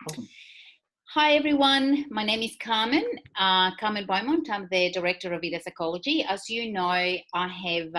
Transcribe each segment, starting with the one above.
Awesome. Hi everyone, my name is Carmen, Carmen Beaumont. I'm the Director of Vida Psychology. As you know, I have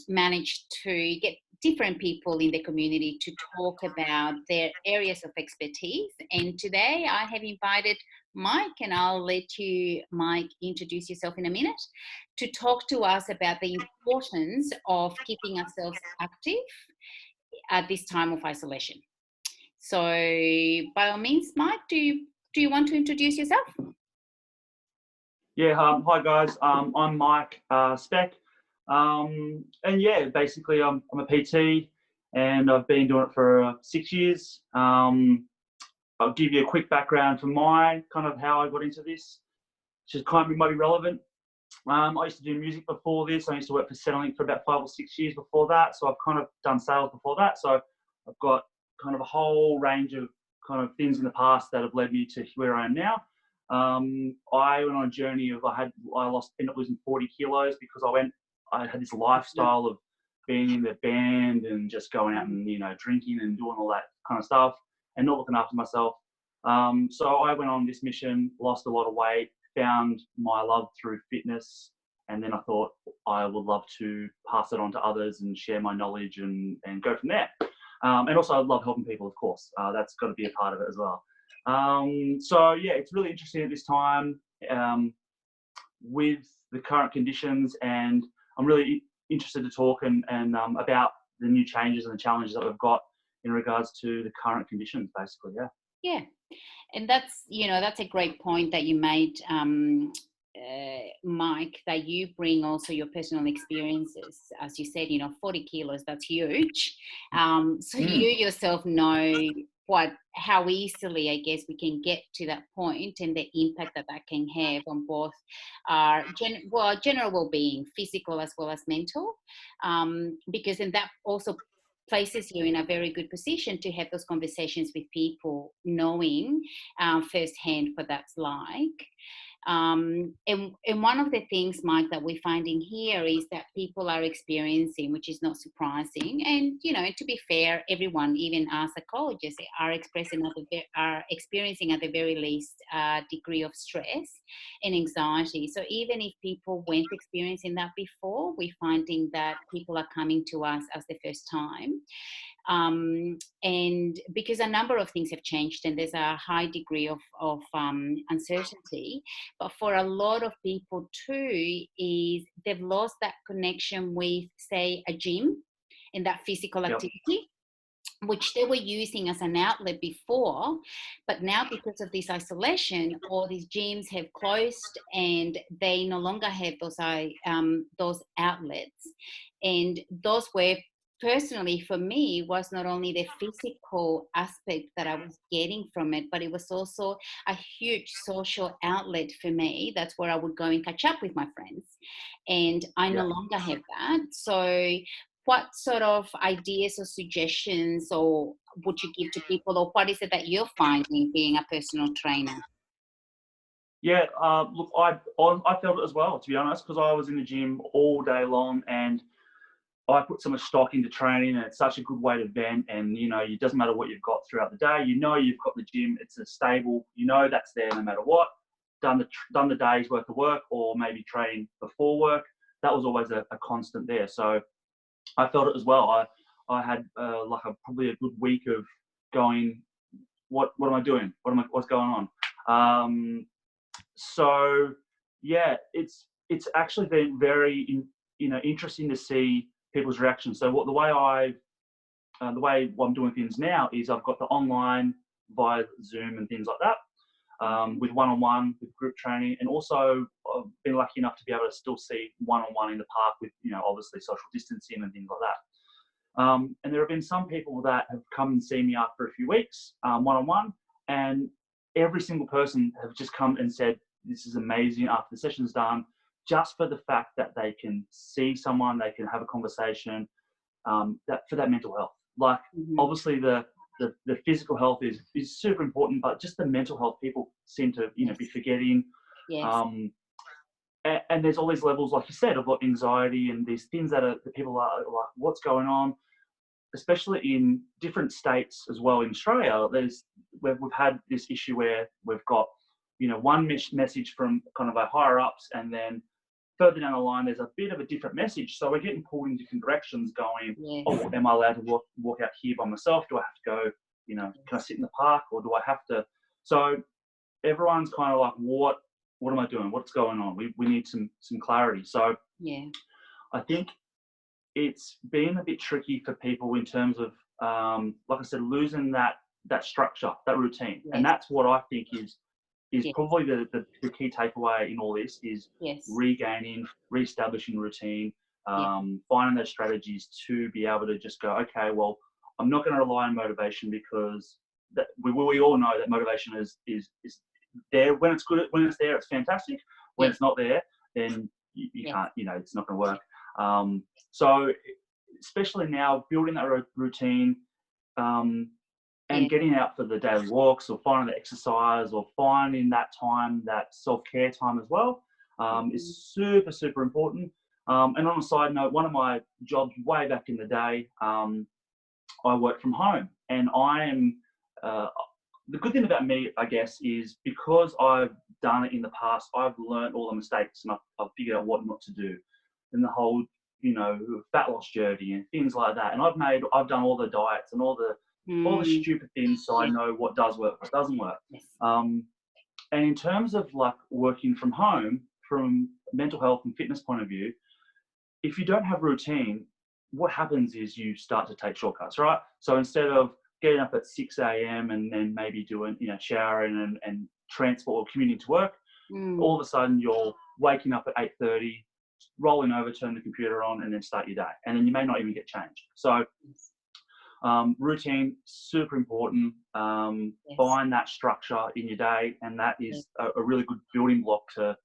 managed to get different people in the community to talk about their areas of expertise. And today I have invited Mike, and I'll let you, Mike, introduce yourself in a minute, to talk to us about the importance of keeping ourselves active at this time of isolation. So, by all means, Mike, do you want to introduce yourself? Yeah, hi guys. I'm Mike Speck, and yeah, basically I'm a PT, and I've been doing it for 6 years. I'll give you a quick background for my kind of how I got into this, which is kind of might be relevant. I used to do music before this. I used to work for Centrelink for about 5 or 6 years before that. So I've kind of done sales before that. So I've got kind of a whole range of kind of things in the past that have led me to where I am now. I went on a journey of ended up losing 40 kilos because I had this lifestyle of being in the band and just going out and drinking and doing all that kind of stuff and not looking after myself. So I went on this mission, lost a lot of weight, found my love through fitness, and then I thought I would love to pass it on to others and share my knowledge and go from there. And also, I love helping people, of course. That's got to be a part of it as well. So yeah, it's really interesting at this time with the current conditions, and I'm really interested to talk and about the new changes and the challenges that we've got in regards to the current conditions, basically. Yeah. Yeah, and that's a great point that you made, Mike. That you bring also your personal experiences, as you said. 40 kilos, that's huge. So you Mm. yourself know how easily, I guess, we can get to that point, and the impact that can have on both our general well-being, physical as well as mental. Because then that also places you in a very good position to have those conversations with people, knowing firsthand what that's like. And one of the things, Mike, that we're finding here is that people are experiencing, which is not surprising. And to be fair, everyone, even our psychologists, are experiencing at the very least a degree of stress and anxiety. So even if people weren't experiencing that before, we're finding that people are coming to us as the first time. And because a number of things have changed and there's a high degree of uncertainty, but for a lot of people too, is they've lost that connection with, say, a gym and that physical Yep. activity, which they were using as an outlet before. But now, because of this isolation, all these gyms have closed and they no longer have those outlets. And those were, personally for me, was not only the physical aspect that I was getting from it, but it was also a huge social outlet for me. That's where I would go and catch up with my friends, and I no Yeah. longer have that. So what sort of ideas or suggestions or would you give to people, or what is it that you're finding being a personal trainer? Yeah, look, I felt it as well, to be honest, because I was in the gym all day long, and I put so much stock into training, and it's such a good way to vent. And it doesn't matter what you've got throughout the day. You've got the gym; it's a stable. That's there no matter what. Done the day's worth of work, or maybe training before work. That was always a constant there. So I felt it as well. I had probably a good week of going, what am I doing? What's going on? So yeah, it's actually been very interesting to see people's reactions. So the way I'm doing things now is I've got the online via Zoom and things like that, with one-on-one, with group training, and also I've been lucky enough to be able to still see one-on-one in the park with obviously social distancing and things like that. And there have been some people that have come and seen me after a few weeks, one-on-one, and every single person have just come and said, this is amazing after the session's done, just for the fact that they can see someone, they can have a conversation, that for that mental health. Like, Mm-hmm. obviously the physical health is super important, but just the mental health people seem to Yes. be forgetting. Yes. And there's all these levels, like you said, of anxiety and these things that people are like, what's going on? Especially in different states as well in Australia, there's we've had this issue where we've got, one message from kind of our higher ups, and then further down the line, there's a bit of a different message. So we're getting pulled in different directions going, Yeah. oh, am I allowed to walk out here by myself? Do I have to go, can I sit in the park, or do I have to? So everyone's kind of like, what am I doing? What's going on? We need some clarity. So Yeah. I think it's been a bit tricky for people in terms of, like I said, losing that structure, that routine. Yes. And that's what I think is Yes. probably the key takeaway in all this is Yes. reestablishing routine, Yeah. finding those strategies to be able to just go, okay, well, I'm not going to rely on motivation, because we all know that motivation is there when it's good. When it's there, it's fantastic. When Yes. it's not there, then you Yes. can't, it's not going to work. So especially now, building that routine, and Yeah. getting out for the daily walks, or finding the exercise, or finding that time, that self-care time as well, is super, super important. And on a side note, one of my jobs way back in the day, I work from home, and I am, the good thing about me, I guess, is because I've done it in the past, I've learned all the mistakes, and I've figured out what not to do, and the whole, fat loss journey and things like that. And I've done all the diets and all the stupid things, so I know what does work, what doesn't work. Yes. And in terms of like working from home, from a mental health and fitness point of view, if you don't have routine, what happens is you start to take shortcuts, right? So instead of getting up at 6 a.m. and then maybe doing, showering and transport or commuting to work, all of a sudden you're waking up at 8:30, rolling over, turn the computer on, and then start your day. And then you may not even get changed. So routine, super important. Yes. Find that structure in your day, and that is a really good building block to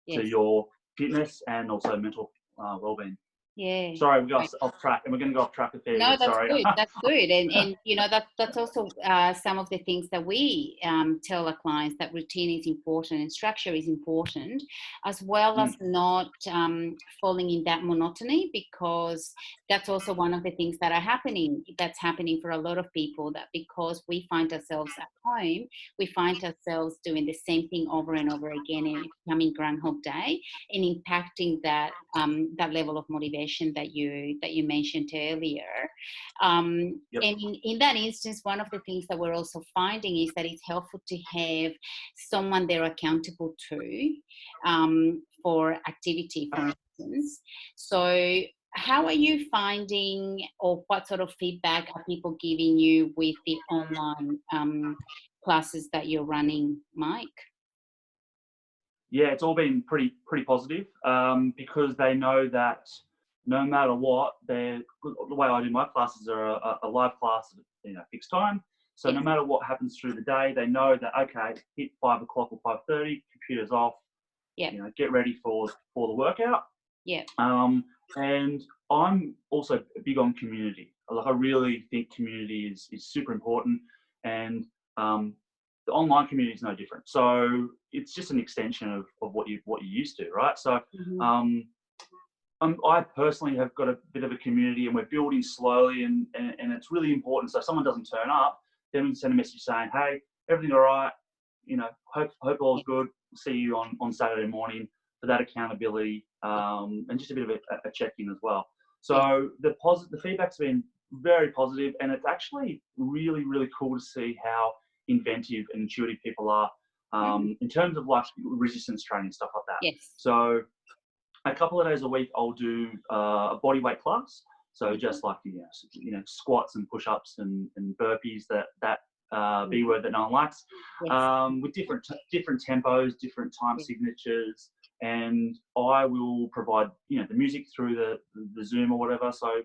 your fitness and also mental well-being. Yeah. Sorry, we got off track, and we're going to go off track a fair No, bit. that's Sorry. good. That's good. And that's also some of the things that we tell our clients, that routine is important and structure is important, as well as not falling in that monotony, because that's also one of the things that's happening for a lot of people, that because we find ourselves at home, we find ourselves doing the same thing over and over again, and becoming Groundhog Day, and impacting that that level of motivation that you mentioned earlier. And in that instance, one of the things that we're also finding is that it's helpful to have someone they're accountable to for activity, for instance. So how are you finding, or what sort of feedback are people giving you with the online classes that you're running, Mike? Yeah, it's all been pretty positive, because they know that no matter what, the way I do my classes are a live class at fixed time. So no matter what happens through the day, they know that, okay, hit 5 o'clock or 5:30, computer's off. Yeah. Get ready for the workout. Yeah. And I'm also big on community. Like, I really think community is super important, and the online community is no different. So it's just an extension of what you used to, right? So I personally have got a bit of a community, and we're building slowly, and it's really important. So if someone doesn't turn up, then we send a message saying, hey, everything all right? Hope all's good. See you on Saturday morning, for that accountability, and just a bit of a check-in as well. So the feedback's been very positive, and it's actually really, really cool to see how inventive and intuitive people are in terms of like resistance training, stuff like that. Yes. So a couple of days a week, I'll do a body weight class. So just like squats and push-ups and burpees, that B word that no one likes, with different tempos, different time signatures, and I will provide the music through the Zoom or whatever. So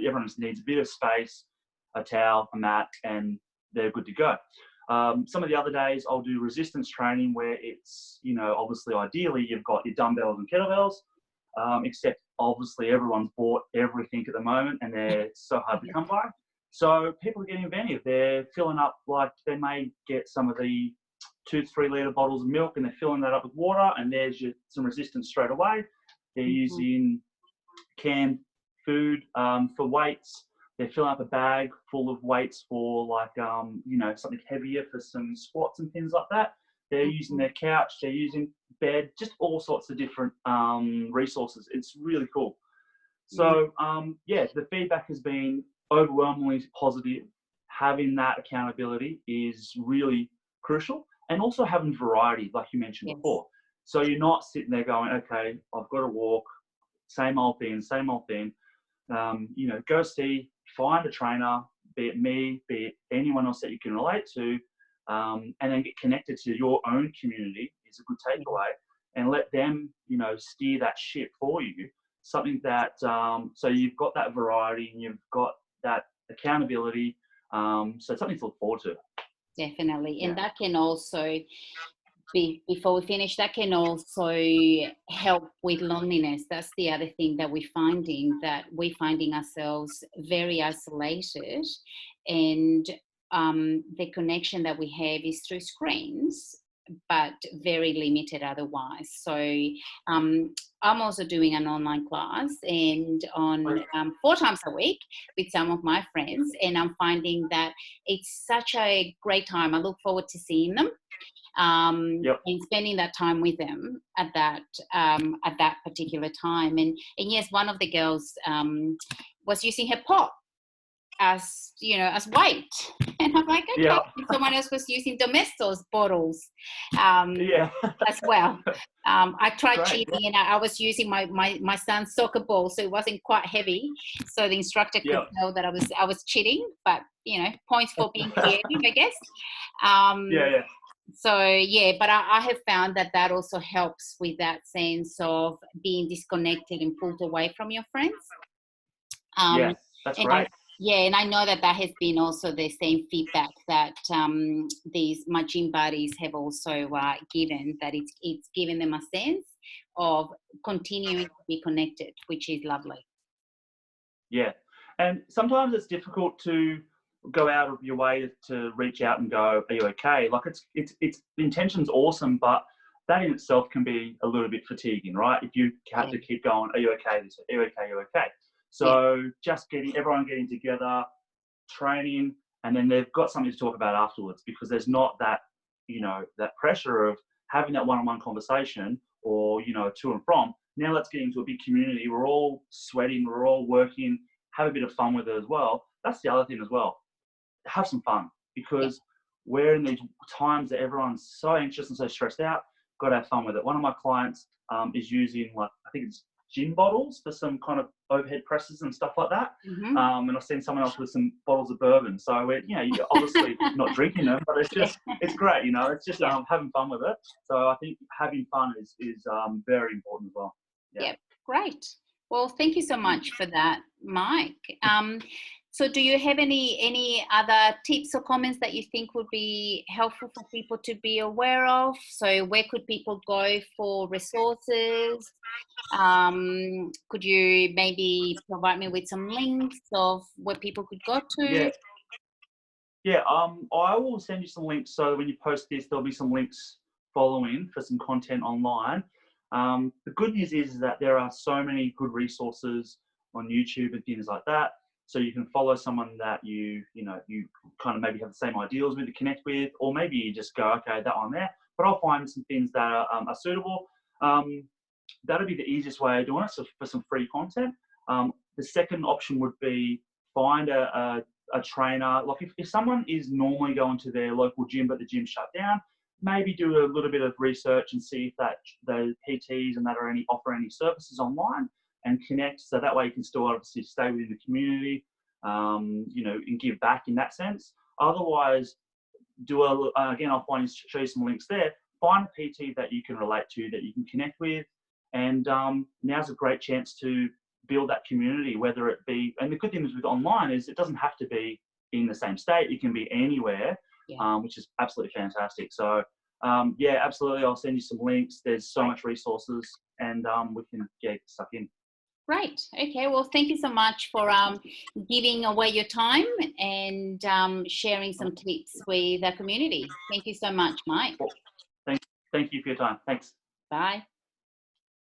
everyone just needs a bit of space, a towel, a mat, and they're good to go. Some of the other days I'll do resistance training, where it's, obviously ideally you've got your dumbbells and kettlebells, except obviously everyone's bought everything at the moment and they're so hard to come by. So people are getting inventive. They're filling up, like they may get some of the 2 to 3 litre bottles of milk, and they're filling that up with water, and there's some resistance straight away. They're using canned food for weights. they're filling up a bag full of weights for like, something heavier for some squats and things like that. They're using their couch, they're using bed, just all sorts of different resources. It's really cool. So, the feedback has been overwhelmingly positive. Having that accountability is really crucial, and also having variety, like you mentioned before. So you're not sitting there going, okay, I've got to walk, same old thing, same old thing. Go find a trainer, be it me, be it anyone else that you can relate to, and then get connected to your own community is a good takeaway, and let them, steer that ship for you. Something that, so you've got that variety and you've got that accountability. So it's something to look forward to. Definitely. And that can also before we finish, that can also help with loneliness. That's the other thing that we're finding ourselves very isolated, and the connection that we have is through screens, but very limited otherwise. So I'm also doing an online class, and on 4 times a week with some of my friends, and I'm finding that it's such a great time. I look forward to seeing them. And spending that time with them at that particular time. And yes, one of the girls was using her pot as weight, and I'm like, okay. And someone else was using Domestos bottles as well. I tried cheating, and I was using my son's soccer ball, so it wasn't quite heavy, so the instructor could know that I was cheating, but points for being creative, I guess. So but I have found that also helps with that sense of being disconnected and pulled away from your friends. That's right. And I know that has been also the same feedback that my gym buddies have also given, that it's given them a sense of continuing to be connected, which is lovely. Yeah, and sometimes it's difficult to go out of your way to reach out and go, are you okay? Like it's the intention's awesome, but that in itself can be a little bit fatiguing, right? If you have to keep going, are you okay? Are you okay? Are you okay? So just everyone getting together, training, and then they've got something to talk about afterwards, because there's not that, that pressure of having that one-on-one conversation or, to and from. Now let's get into a big community. We're all sweating, we're all working, have a bit of fun with it as well. That's the other thing as well. Have some fun, because we're in these times that everyone's so anxious and so stressed out. Got to have fun with it. One of my clients is using, like, I think it's gin bottles for some kind of overhead presses and stuff like that. And I've seen someone else with some bottles of bourbon. So we're, you're obviously not drinking them, but it's just, it's great, It's just having fun with it. So I think having fun is very important as well. Great. Well, thank you so much for that, Mike. So do you have any other tips or comments that you think would be helpful for people to be aware of? So where could people go for resources? Could you maybe provide me with some links of where people could go to? I will send you some links, so when you post this, there'll be some links following for some content online. The good news is that there are so many good resources on YouTube and things like that. So you can follow someone that you kind of maybe have the same ideals with, to connect with, or maybe you just go, okay, that one there. But I'll find some things that are suitable. That'll be the easiest way of doing it. So for some free content. The second option would be find a trainer. Like if someone is normally going to their local gym, but the gym shut down, maybe do a little bit of research and see if the PTs and that offer any services online, and connect, so that way you can still obviously stay within the community, and give back in that sense. Otherwise, again, I'll show you some links there. Find a PT that you can relate to, that you can connect with, and now's a great chance to build that community, whether it be, and the good thing is with online is it doesn't have to be in the same state, it can be anywhere, which is absolutely fantastic. So absolutely, I'll send you some links. There's so much resources, and we can get stuck in. Great. Okay. Well, thank you so much for giving away your time and sharing some tips with the community. Thank you so much, Mike. Thank you for your time. Thanks. Bye.